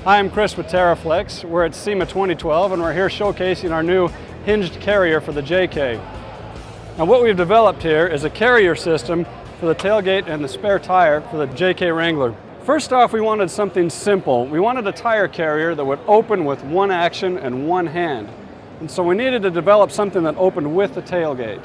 Hi, I'm Chris with TeraFlex. We're at SEMA 2012 and we're here showcasing our new hinged carrier for the JK. Now what we've developed here is a carrier system for the tailgate and the spare tire for the JK Wrangler. First off, we wanted something simple. We wanted a tire carrier that would open with one action and one hand. And so we needed to develop something that opened with the tailgate.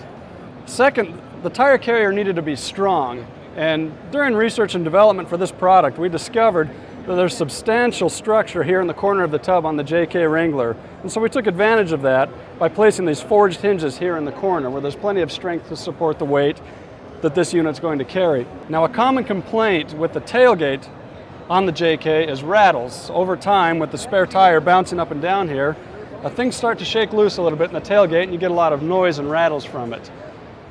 Second, the tire carrier needed to be strong. And during research and development for this product, we discovered that there's substantial structure here in the corner of the tub on the JK Wrangler. And so we took advantage of that by placing these forged hinges here in the corner where there's plenty of strength to support the weight that this unit's going to carry. Now, a common complaint with the tailgate on the JK is rattles. Over time, with the spare tire bouncing up and down here, things start to shake loose a little bit in the tailgate and you get a lot of noise and rattles from it.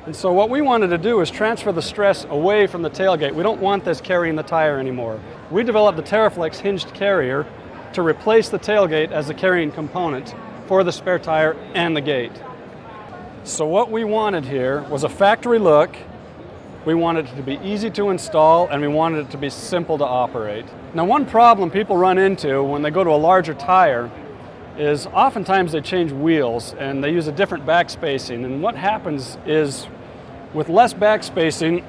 And so what we wanted to do is transfer the stress away from the tailgate. We don't want this carrying the tire anymore. We developed the TeraFlex hinged carrier to replace the tailgate as the carrying component for the spare tire and the gate. So what we wanted here was a factory look. We wanted it to be easy to install and we wanted it to be simple to operate. Now, one problem people run into when they go to a larger tire is oftentimes they change wheels and they use a different back spacing. And what happens is with less back spacing,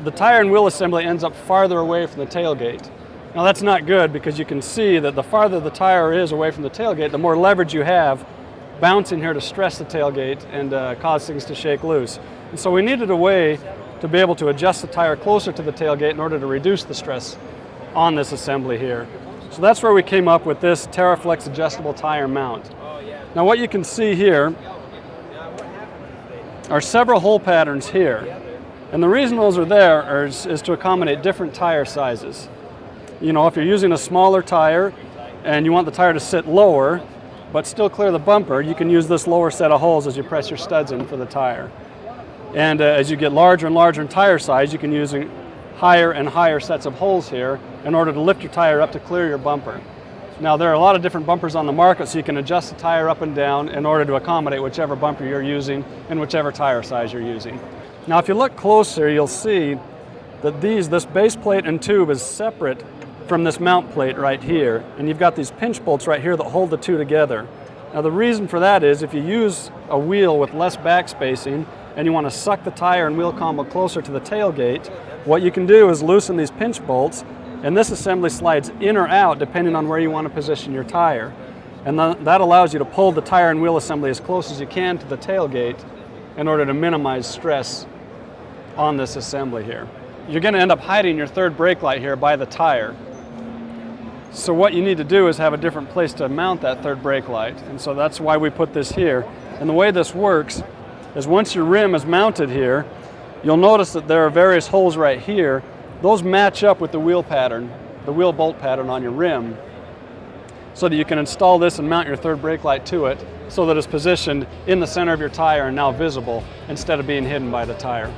the tire and wheel assembly ends up farther away from the tailgate. Now that's not good because you can see that the farther the tire is away from the tailgate, the more leverage you have bouncing here to stress the tailgate and cause things to shake loose. And so we needed a way to be able to adjust the tire closer to the tailgate in order to reduce the stress on this assembly here. So that's where we came up with this TeraFlex adjustable tire mount. Now what you can see here are several hole patterns here. And the reason those are there is to accommodate different tire sizes. You know, if you're using a smaller tire and you want the tire to sit lower but still clear the bumper, you can use this lower set of holes as you press your studs in for the tire. And as you get larger and larger in tire size, you can use higher and higher sets of holes here in order to lift your tire up to clear your bumper. Now there are a lot of different bumpers on the market, so you can adjust the tire up and down in order to accommodate whichever bumper you're using and whichever tire size you're using. Now if you look closer, you'll see that this base plate and tube is separate from this mount plate right here, and you've got these pinch bolts right here that hold the two together. Now the reason for that is if you use a wheel with less back spacing and you want to suck the tire and wheel combo closer to the tailgate, what you can do is loosen these pinch bolts, and this assembly slides in or out depending on where you want to position your tire. And that allows you to pull the tire and wheel assembly as close as you can to the tailgate in order to minimize stress on this assembly here. You're going to end up hiding your third brake light here by the tire. So what you need to do is have a different place to mount that third brake light. And so that's why we put this here. And the way this works is once your rim is mounted here, you'll notice that there are various holes right here. Those match up with the wheel pattern, the wheel bolt pattern on your rim, so that you can install this and mount your third brake light to it so that it's positioned in the center of your tire and now visible instead of being hidden by the tire.